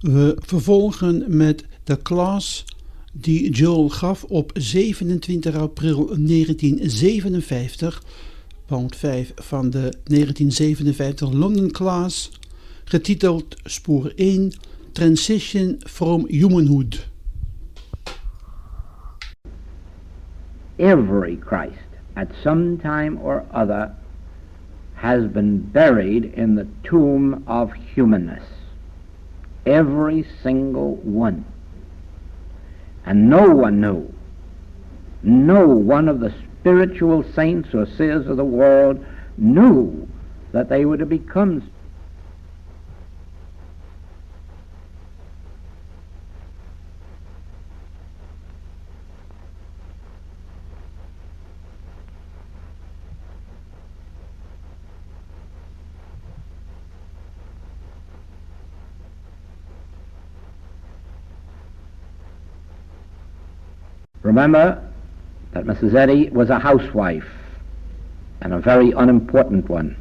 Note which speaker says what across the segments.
Speaker 1: We vervolgen met de klas die Joel gaf op 27 april 1957, pound 5 van de 1957 London Class, getiteld Spoor 1, Transition from Humanhood.
Speaker 2: Every Christ at some time or other has been buried in the tomb of humanness. Every single one. And no one knew, no one of the spiritual saints or seers of the world knew that they were to become. Remember that Mrs. Eddy was a housewife, and a very unimportant one.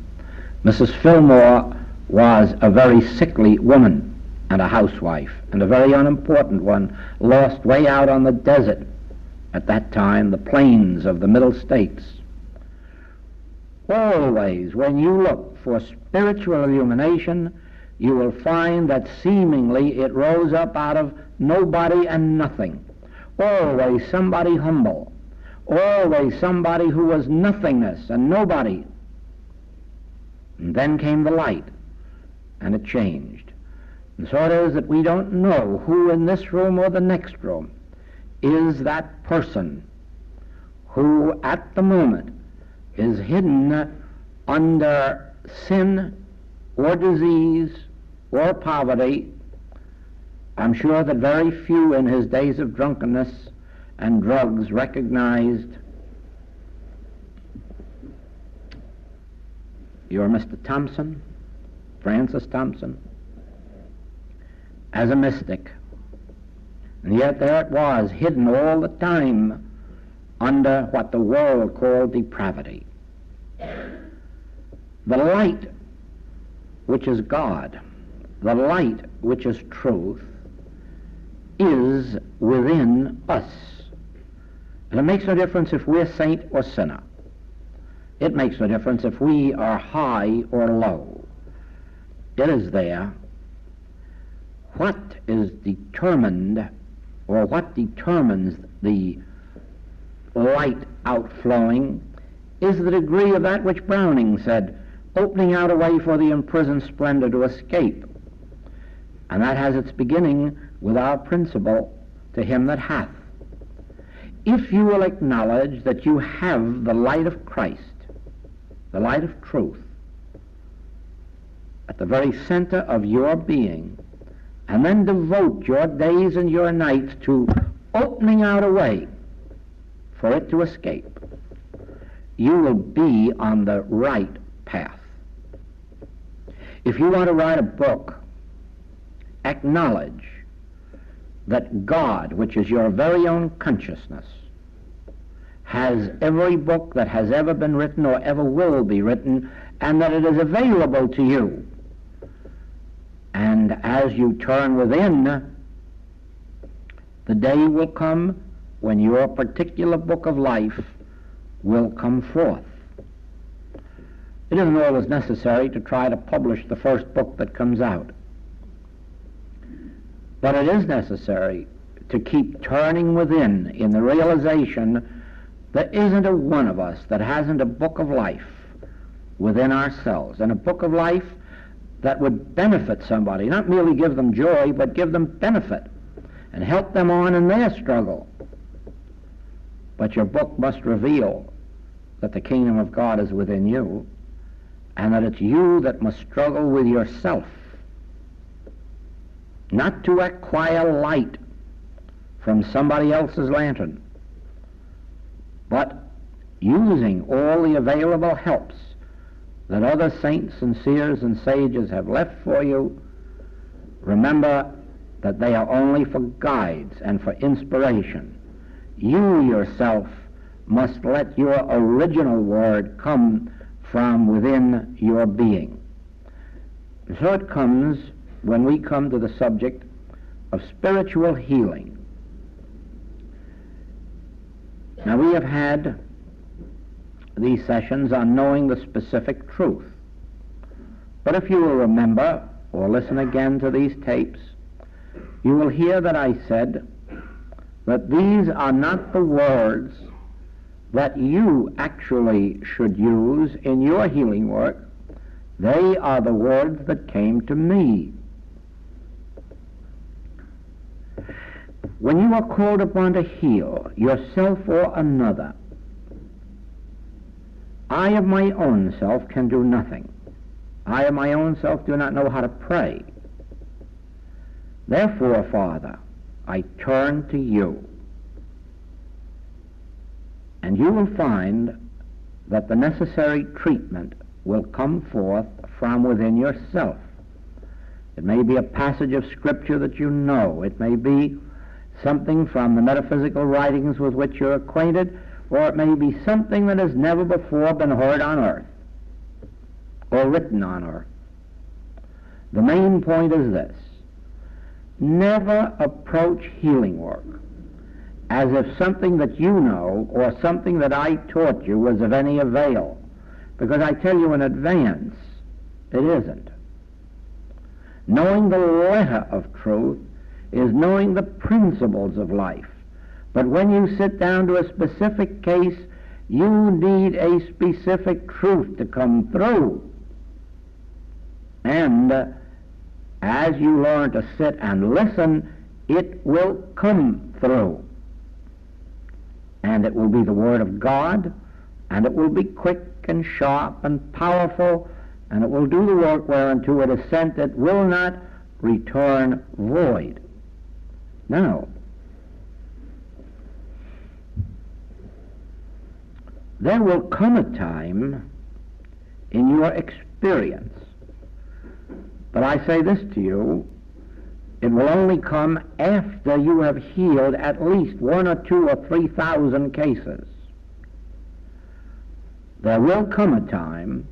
Speaker 2: Mrs. Fillmore was a very sickly woman and a housewife, and a very unimportant one, lost way out on the desert at that time, the plains of the Middle States. Always, when you look for spiritual illumination, you will find that seemingly it rose up out of nobody and nothing. Always somebody humble, always somebody who was nothingness and nobody. And then came the light, and it changed. And so it is that we don't know who in this room or the next room is that person who at the moment is hidden under sin or disease or poverty. I'm sure that very few in his days of drunkenness and drugs recognized your Mr. Thompson, Francis Thompson, as a mystic. And yet there it was, hidden all the time under what the world called depravity. The light, which is God, the light, which is truth, is within us. And it makes no difference if we're saint or sinner. It makes no difference if we are high or low. It is there. What is determined, or what determines the light outflowing, is the degree of that which Browning said, opening out a way for the imprisoned splendor to escape. And that has its beginning with our principle, to him that hath. If you will acknowledge that you have the light of Christ, the light of truth, at the very center of your being, and then devote your days and your nights to opening out a way for it to escape, you will be on the right path. If you want to write a book, acknowledge that God, which is your very own consciousness, has every book that has ever been written or ever will be written, and that it is available to you. And as you turn within, the day will come when your particular book of life will come forth. It isn't always necessary to try to publish the first book that comes out. But it is necessary to keep turning within in the realization there isn't a one of us that hasn't a book of life within ourselves, and a book of life that would benefit somebody, not merely give them joy, but give them benefit and help them on in their struggle. But your book must reveal that the kingdom of God is within you, and that it's you that must struggle with yourself, not to acquire light from somebody else's lantern, but using all the available helps that other saints and seers and sages have left for you. Remember that they are only for guides and for inspiration. You yourself must let your original word come from within your being. And so it comes when we come to the subject of spiritual healing. Now, we have had these sessions on knowing the specific truth. But if you will remember, or listen again to these tapes, you will hear that I said that these are not the words that you actually should use in your healing work. They are the words that came to me. When you are called upon to heal yourself or another, I of my own self can do nothing. I of my own self do not know how to pray. Therefore, Father, I turn to you. And you will find that the necessary treatment will come forth from within yourself. It may be a passage of Scripture that you know. It may be something from the metaphysical writings with which you're acquainted, or it may be something that has never before been heard on earth or written on earth. The main point is this: never approach healing work as if something that you know or something that I taught you was of any avail, because I tell you in advance, it isn't. Knowing the letter of truth is knowing the principles of life. But when you sit down to a specific case, you need a specific truth to come through. And as you learn to sit and listen, it will come through. And it will be the Word of God, and it will be quick and sharp and powerful, and it will do the work whereunto it is sent. It will not return void. Now, there will come a time in your experience, but I say this to you, it will only come after you have healed at least 1 or 2 or 3,000 cases. There will come a time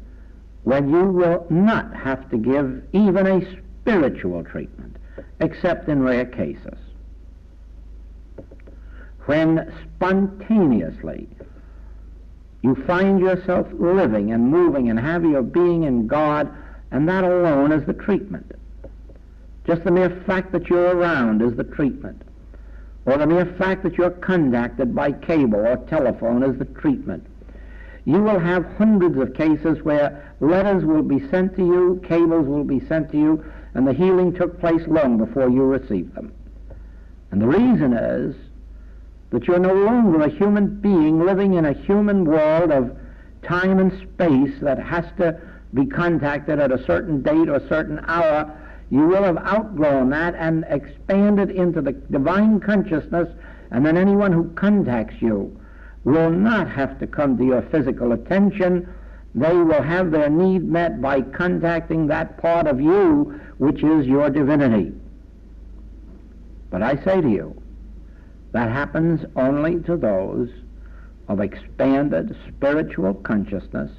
Speaker 2: when you will not have to give even a spiritual treatment, except in rare cases. When spontaneously you find yourself living and moving and have your being in God, and that alone is the treatment. Just the mere fact that you're around is the treatment. Or the mere fact that you're contacted by cable or telephone is the treatment. You will have hundreds of cases where letters will be sent to you, cables will be sent to you, and the healing took place long before you received them. And the reason is that you're no longer a human being living in a human world of time and space that has to be contacted at a certain date or a certain hour. You will have outgrown that and expanded into the divine consciousness, and then anyone who contacts you will not have to come to your physical attention. They will have their need met by contacting that part of you which is your divinity. But I say to you, that happens only to those of expanded spiritual consciousness,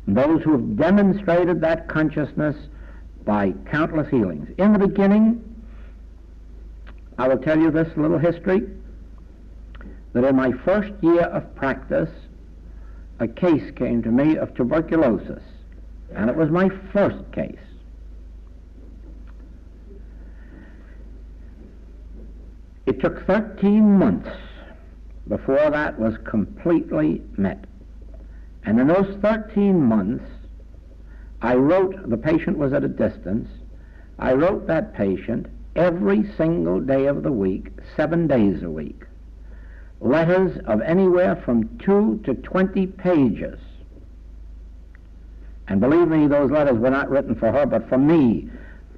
Speaker 2: those who have demonstrated that consciousness by countless healings. In the beginning, I will tell you this little history, that in my first year of practice, a case came to me of tuberculosis, and it was my first case. It took 13 months before that was completely met. And in those 13 months, I wrote, the patient was at a distance, I wrote that patient every single day of the week, 7 days a week, letters of anywhere from 2 to 20 pages. And believe me, those letters were not written for her, but for me.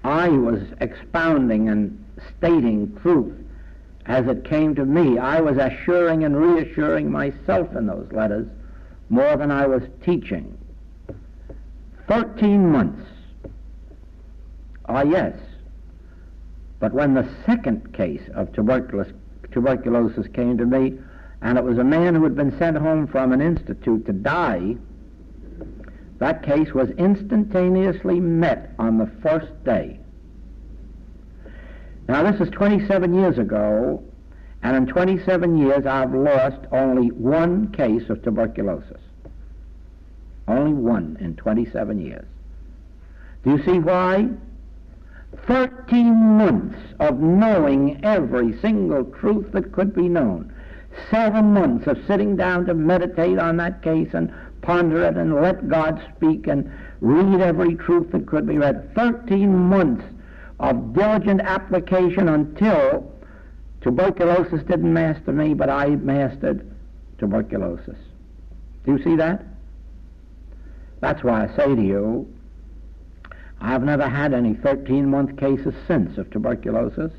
Speaker 2: I was expounding and stating truth as it came to me. I was assuring and reassuring myself in those letters more than I was teaching. 13 months. Ah, yes. But when the second case of tuberculosis came to me, and it was a man who had been sent home from an institute to die, that case was instantaneously met on the first day. Now this is 27 years ago, and in 27 years I've lost only one case of tuberculosis. Only one in 27 years. Do you see why? 13 months of knowing every single truth that could be known. 7 months of sitting down to meditate on that case and ponder it and let God speak and read every truth that could be read. 13 months of diligent application until tuberculosis didn't master me, but I mastered tuberculosis. Do you see that? That's why I say to you, I've never had any 13-month cases since of tuberculosis.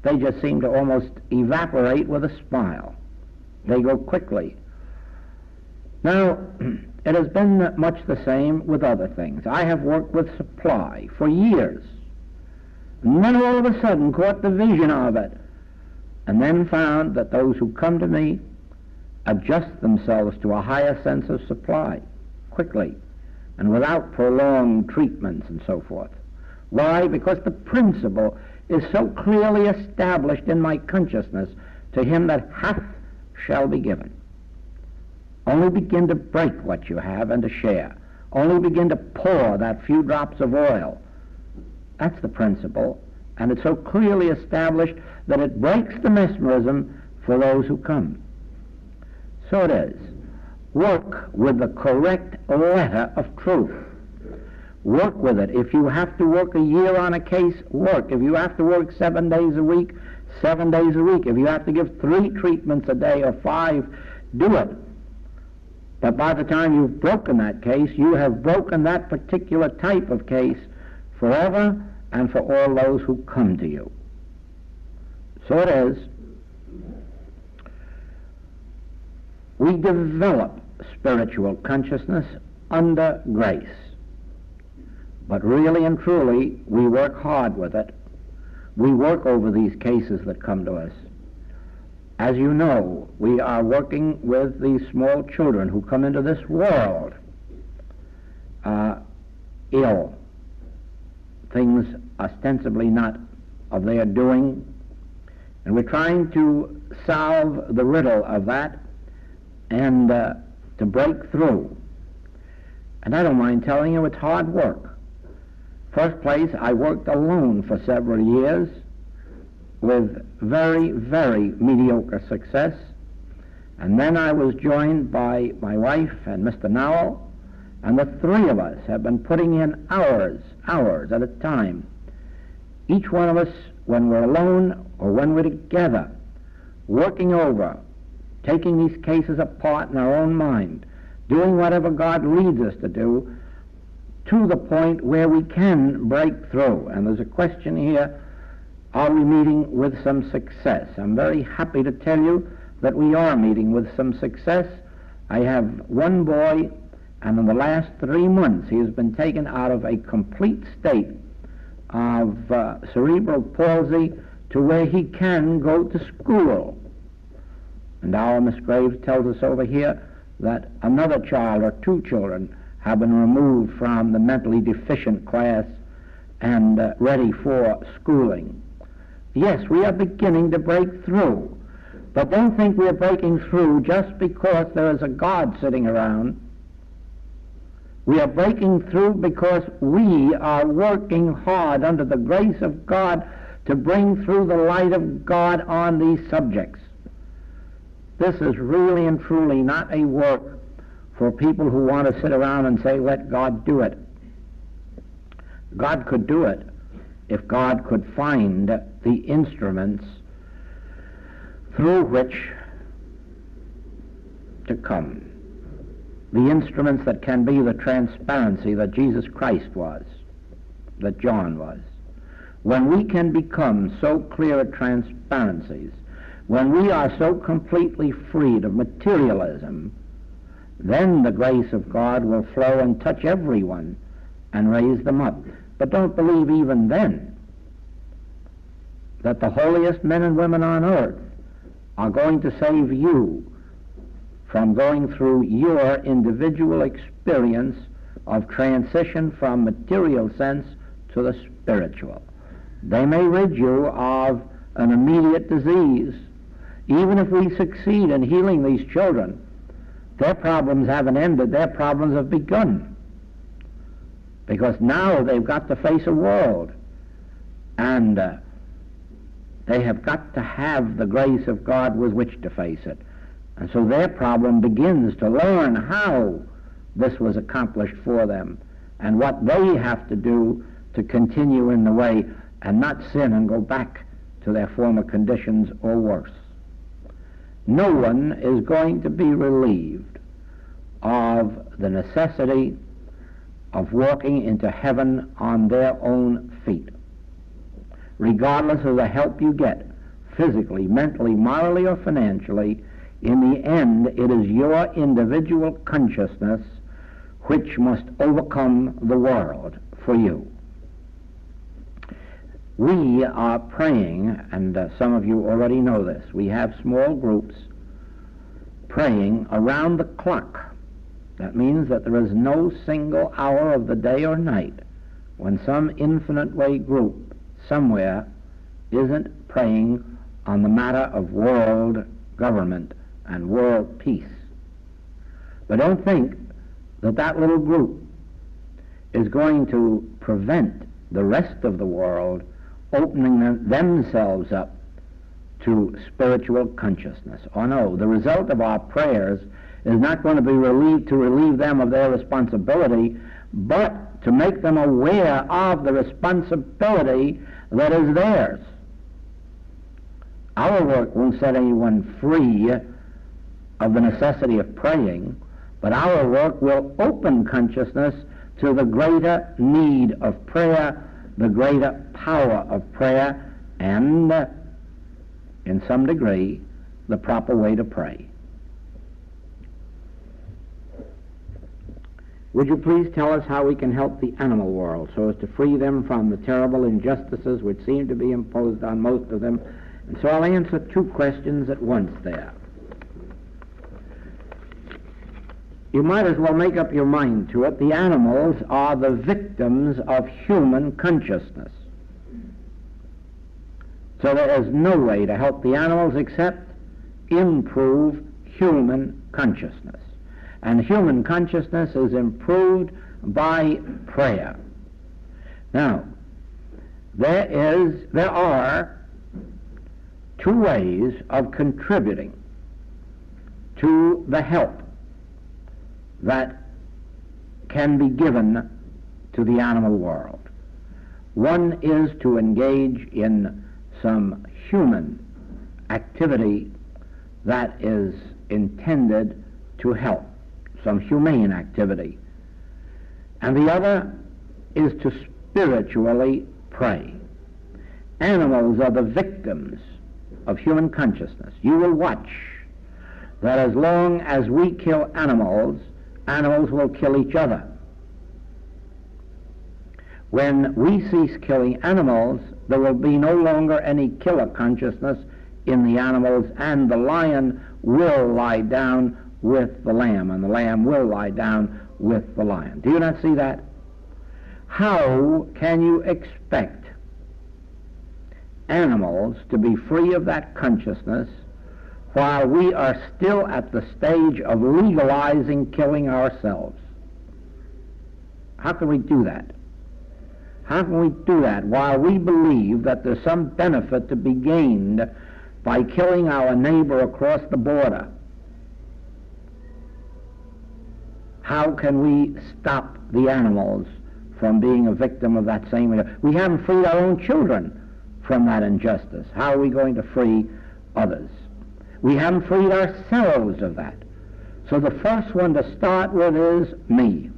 Speaker 2: They just seem to almost evaporate with a smile. They go quickly. Now, it has been much the same with other things. I have worked with supply for years, and then all of a sudden caught the vision of it, and then found that those who come to me adjust themselves to a higher sense of supply quickly and without prolonged treatments and so forth. Why? Because the principle is so clearly established in my consciousness: to him that hath shall be given. Only begin to break what you have and to share. Only begin to pour that few drops of oil. That's the principle, and it's so clearly established that it breaks the mesmerism for those who come. So it is. Work with the correct letter of truth. Work with it. If you have to work a year on a case, work. If you have to work 7 days a week, 7 days a week. If you have to give 3 treatments a day or 5, do it. But by the time you've broken that case, you have broken that particular type of case forever and for all those who come to you. So it is. We develop spiritual consciousness under grace. But really and truly, we work hard with it. We work over these cases that come to us. As you know, we are working with these small children who come into this world ill, things ostensibly not of their doing, and we're trying to solve the riddle of that and to break through. And I don't mind telling you, it's hard work. First place, I worked alone for several years with very, very mediocre success. And then I was joined by my wife and Mr. Nowell, and the 3 of us have been putting in hours at a time. Each one of us, when we're alone or when we're together, working over, taking these cases apart in our own mind, doing whatever God leads us to do, to the point where we can break through. And there's a question here, are we meeting with some success? I'm very happy to tell you that we are meeting with some success. I have one boy, and in the last 3 months he has been taken out of a complete state of cerebral palsy to where he can go to school. And our Miss Graves tells us over here that another child or 2 children have been removed from the mentally deficient class and ready for schooling. Yes, we are beginning to break through. But don't think we're breaking through just because there is a God sitting around. We are breaking through because we are working hard under the grace of God to bring through the light of God on these subjects. This is really and truly not a work for people who want to sit around and say, let God do it. God could do it if God could find the instruments through which to come. The instruments that can be the transparency that Jesus Christ was, that John was. When we can become so clear at transparencies, when we are so completely freed of materialism, then the grace of God will flow and touch everyone and raise them up. But don't believe even then that the holiest men and women on earth are going to save you from going through your individual experience of transition from material sense to the spiritual. They may rid you of an immediate disease. Even if we succeed in healing these children, their problems haven't ended, their problems have begun. Because now they've got to face a world, and they have got to have the grace of God with which to face it. And so their problem begins to learn how this was accomplished for them and what they have to do to continue in the way and not sin and go back to their former conditions or worse. No one is going to be relieved of the necessity of walking into heaven on their own feet. Regardless of the help you get, physically, mentally, morally, or financially, in the end it is your individual consciousness which must overcome the world for you. We are praying, and some of you already know this, we have small groups praying around the clock. That means that there is no single hour of the day or night when some infinite way group somewhere isn't praying on the matter of world government and world peace. But don't think that that little group is going to prevent the rest of the world opening themselves up to spiritual consciousness. Oh no, the result of our prayers is not going to be relieve them of their responsibility, but to make them aware of the responsibility that is theirs. Our work won't set anyone free of the necessity of praying, but our work will open consciousness to the greater need of prayer, the greater power of prayer, and, in some degree, the proper way to pray. Would you please tell us how we can help the animal world so as to free them from the terrible injustices which seem to be imposed on most of them? And so I'll answer two questions at once there. You might as well make up your mind to it. The animals are the victims of human consciousness. So there is no way to help the animals except improve human consciousness. And human consciousness is improved by prayer. Now, there are two ways of contributing to the help that can be given to the animal world. One is to engage in some human activity that is intended to help, some humane activity. And the other is to spiritually pray. Animals are the victims of human consciousness. You will watch that as long as we kill animals, animals will kill each other. When we cease killing animals, there will be no longer any killer consciousness in the animals, and the lion will lie down with the lamb, and the lamb will lie down with the lion. Do you not see that? How can you expect animals to be free of that consciousness while we are still at the stage of legalizing killing ourselves? How can we do that? How can we do that while we believe that there's some benefit to be gained by killing our neighbor across the border? How can we stop the animals from being a victim of that same? We haven't freed our own children from that injustice. How are we going to free others? We haven't freed ourselves of that. So the first one to start with is me.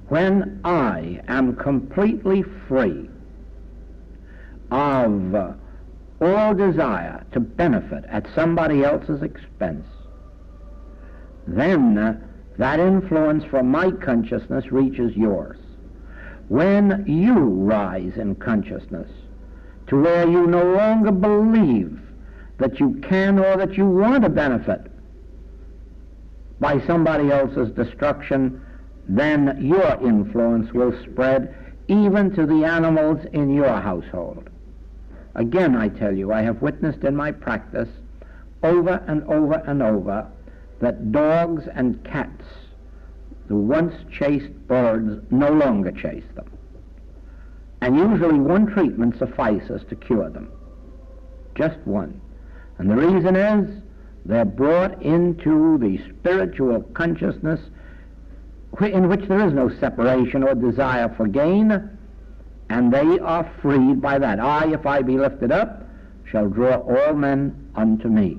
Speaker 2: When I am completely free of all desire to benefit at somebody else's expense, then that influence from my consciousness reaches yours. When you rise in consciousness to where you no longer believe that you can or that you want to benefit by somebody else's destruction, then your influence will spread even to the animals in your household. Again, I tell you, I have witnessed in my practice over and over and over that dogs and cats, the once chased birds, no longer chase them. And usually one treatment suffices to cure them. Just one. And the reason is they're brought into the spiritual consciousness in which there is no separation or desire for gain, and they are freed by that. I, if I be lifted up, shall draw all men unto me.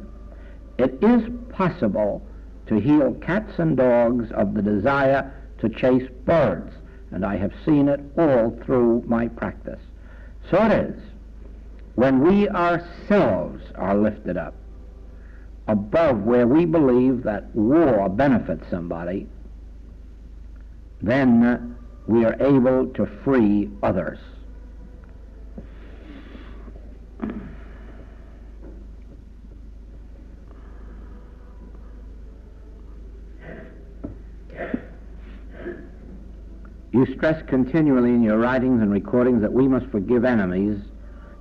Speaker 2: It is possible to heal cats and dogs of the desire to chase birds, and I have seen it all through my practice. So it is, when we ourselves are lifted up above where we believe that war benefits somebody, then we are able to free others. You stress continually in your writings and recordings that we must forgive enemies,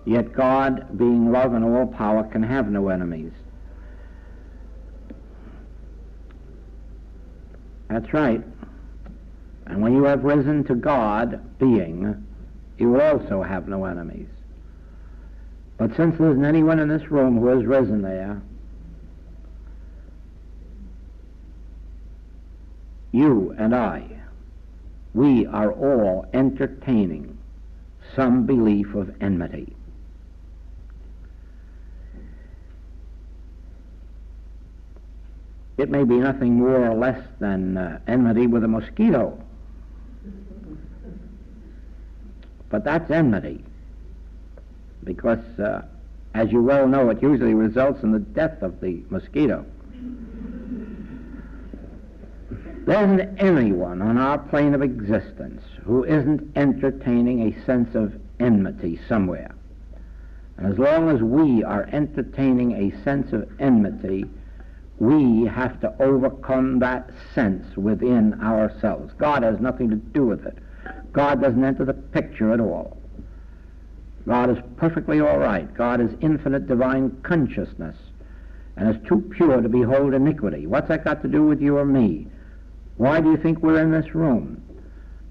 Speaker 2: yet God, being love and all power, can have no enemies. That's right. And when you have risen to God, being, you will also have no enemies. But since there isn't anyone in this room who has risen there, you and I, we are all entertaining some belief of enmity. It may be nothing more or less than enmity with a mosquito. But that's enmity, because as you well know, it usually results in the death of the mosquito. There isn't anyone on our plane of existence who isn't entertaining a sense of enmity somewhere. And as long as we are entertaining a sense of enmity, we have to overcome that sense within ourselves. God has nothing to do with it. God doesn't enter the picture at all. God is perfectly all right. God is infinite divine consciousness and is too pure to behold iniquity. What's that got to do with you or me? Why do you think we're in this room?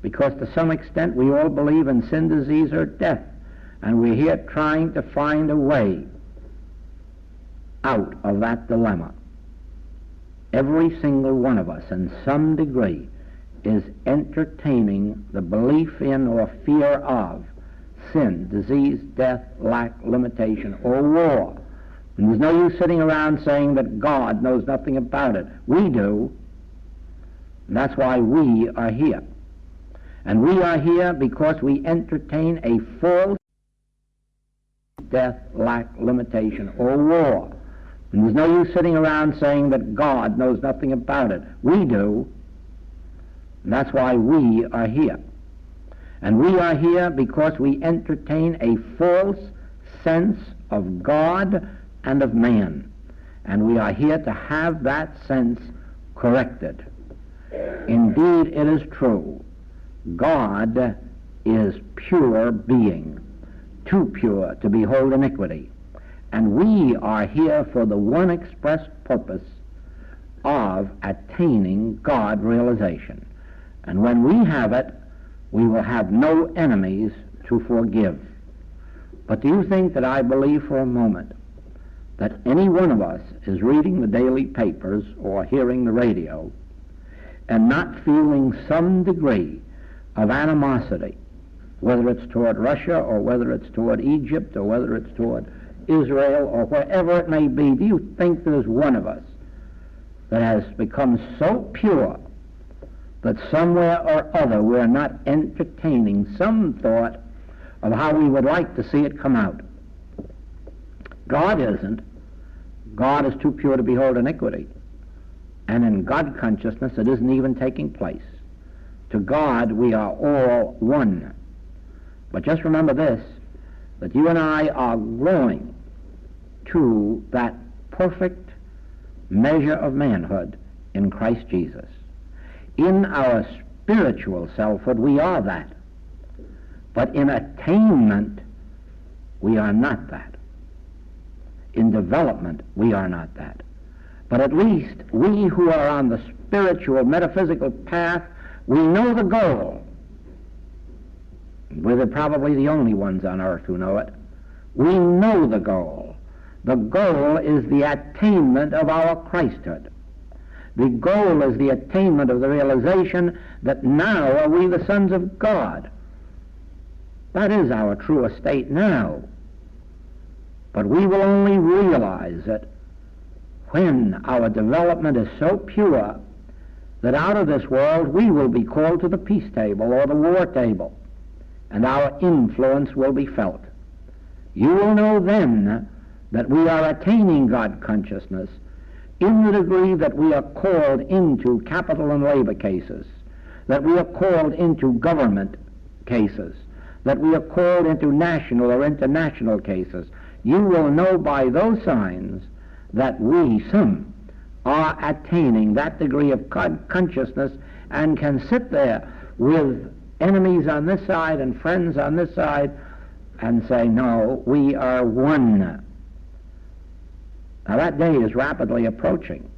Speaker 2: Because to some extent we all believe in sin, disease, or death, and we're here trying to find a way out of that dilemma. Every single one of us, in some degree, is entertaining the belief in or fear of sin, disease, death, lack, limitation, or war. And there's no use sitting around saying that God knows nothing about it. We do. And that's why we are here. And we are here because we entertain a false death, lack, limitation, or war. And there's no use sitting around saying that God knows nothing about it. We do. And that's why we are here. And we are here because we entertain a false sense of God and of man. And we are here to have that sense corrected. Indeed, it is true. God is pure being, too pure to behold iniquity. And we are here for the one express purpose of attaining God realization. And when we have it, we will have no enemies to forgive. But do you think that I believe for a moment that any one of us is reading the daily papers or hearing the radio and not feeling some degree of animosity, whether it's toward Russia or whether it's toward Egypt or whether it's toward Israel or wherever it may be? Do you think there's one of us that has become so pure that somewhere or other we're not entertaining some thought of how we would like to see it come out? God isn't. God is too pure to behold iniquity. And in God consciousness it isn't even taking place. To God we are all one. But just remember this, that you and I are growing to that perfect measure of manhood in Christ Jesus. In our spiritual selfhood we are that. But in attainment, we are not that. In development, we are not that. But at least we who are on the spiritual, metaphysical path, we know the goal. We're probably the only ones on earth who know it. We know the goal. The goal is the attainment of our Christhood. The goal is the attainment of the realization that now are we the sons of God. That is our true estate now. But we will only realize it when our development is so pure that out of this world we will be called to the peace table or the war table, and our influence will be felt. You will know then that we are attaining God consciousness in the degree that we are called into capital and labor cases, that we are called into government cases, that we are called into national or international cases. You will know by those signs that we, some, are attaining that degree of God consciousness and can sit there with enemies on this side and friends on this side and say, no, we are one. Now that day is rapidly approaching.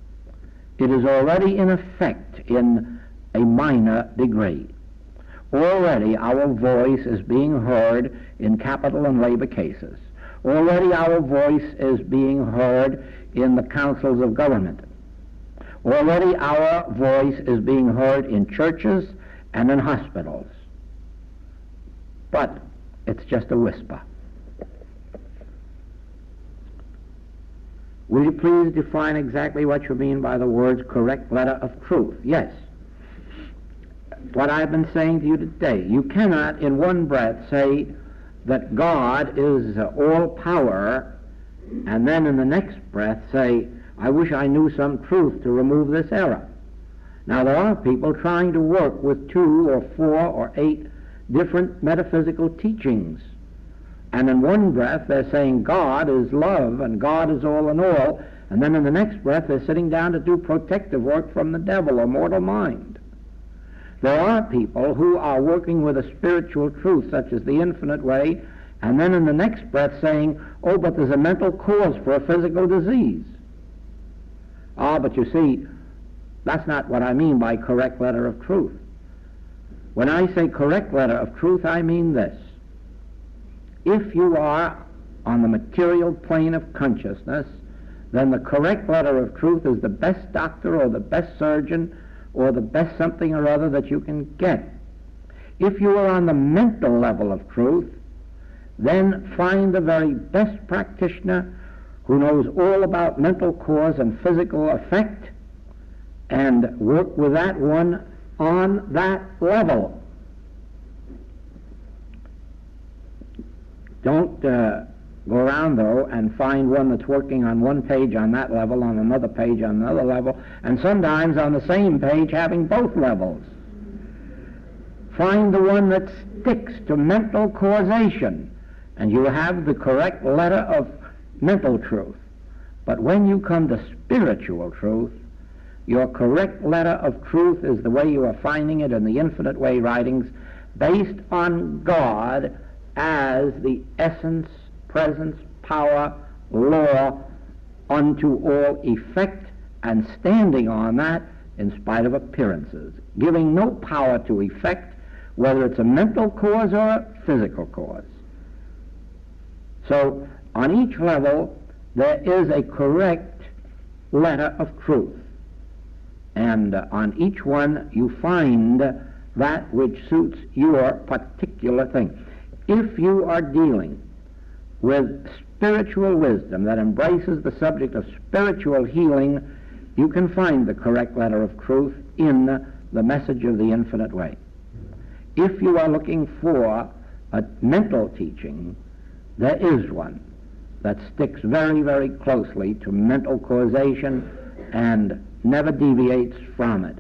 Speaker 2: It is already in effect in a minor degree. Already our voice is being heard in capital and labor cases. Already our voice is being heard in the councils of government. Already our voice is being heard in churches and in hospitals. But it's just a whisper. Will you please define exactly what you mean by the words correct letter of truth? Yes. What I've been saying to you today, you cannot in one breath say that God is all power and then in the next breath say, I wish I knew some truth to remove this error. Now there are people trying to work with 2 or 4 or 8 different metaphysical teachings. And in one breath they're saying God is love and God is all in all, and then in the next breath they're sitting down to do protective work from the devil or mortal mind. There are people who are working with a spiritual truth such as the infinite way, and then in the next breath saying, oh, but there's a mental cause for a physical disease. But you see, that's not what I mean by correct letter of truth. When I say correct letter of truth, I mean this. If you are on the material plane of consciousness, then the correct letter of truth is the best doctor or the best surgeon or the best something or other that you can get. If you are on the mental level of truth, then find the very best practitioner who knows all about mental cause and physical effect and work with that one on that level. Don't go around, though, and find one that's working on one page on that level, on another page on another level, and sometimes on the same page having both levels. Find the one that sticks to mental causation, and you have the correct letter of mental truth. But when you come to spiritual truth, your correct letter of truth is the way you are finding it in the Infinite Way writings, based on God as the essence, presence, power, law unto all effect, and standing on that in spite of appearances, giving no power to effect, whether it's a mental cause or a physical cause. So on each level there is a correct letter of truth, and on each one you find that which suits your particular thing. If you are dealing with spiritual wisdom that embraces the subject of spiritual healing, you can find the correct letter of truth in the message of the Infinite Way. If you are looking for a mental teaching, there is one that sticks very, very closely to mental causation and never deviates from it.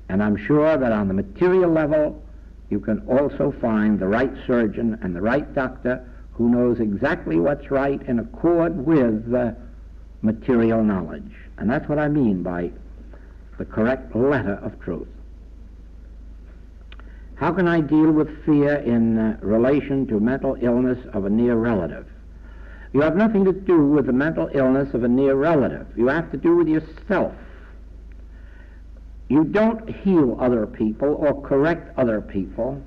Speaker 2: And I'm sure that on the material level, you can also find the right surgeon and the right doctor who knows exactly what's right in accord with the material knowledge. And that's what I mean by the correct letter of truth. How can I deal with fear in relation to mental illness of a near relative? You have nothing to do with the mental illness of a near relative. You have to do with yourself. You don't heal other people or correct other people.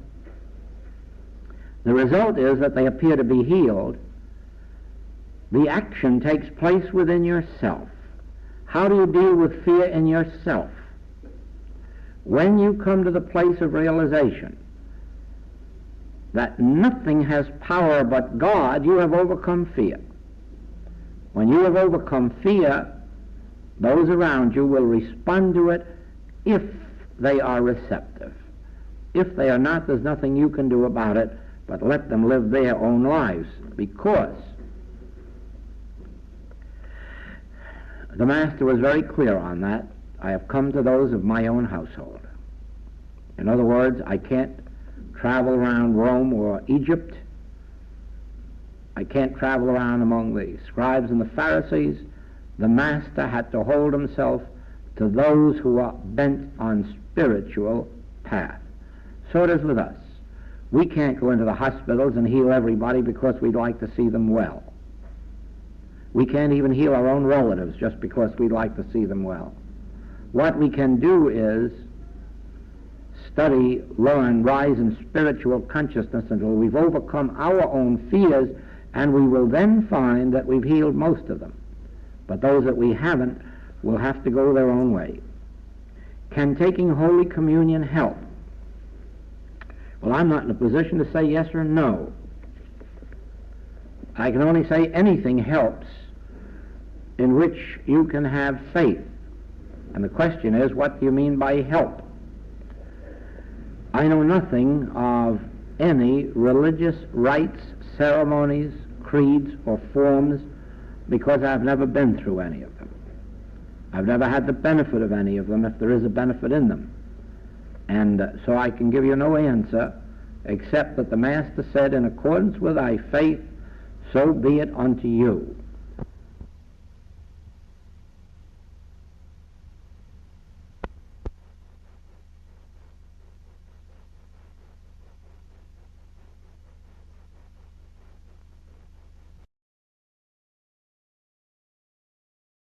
Speaker 2: The result is that they appear to be healed. The action takes place within yourself. How do you deal with fear in yourself? When you come to the place of realization that nothing has power but God, you have overcome fear. When you have overcome fear, those around you will respond to it if they are receptive. If they are not, there's nothing you can do about it, but let them live their own lives, because the Master was very clear on that. I have come to those of my own household. In other words, I can't travel around Rome or Egypt. I can't travel around among the scribes and the Pharisees. The Master had to hold himself to those who are bent on spiritual path. So it is with us. We can't go into the hospitals and heal everybody because we'd like to see them well. We can't even heal our own relatives just because we'd like to see them well. What we can do is study, learn, rise in spiritual consciousness until we've overcome our own fears, and we will then find that we've healed most of them. But those that we haven't will have to go their own way. Can taking Holy Communion help? Well, I'm not in a position to say yes or no. I can only say anything helps in which you can have faith. And the question is, what do you mean by help? I know nothing of any religious rites, ceremonies, creeds, or forms because I've never been through any of them. I've never had the benefit of any of them, if there is a benefit in them. And so I can give you no answer except that the Master said, in accordance with thy faith, so be it unto you.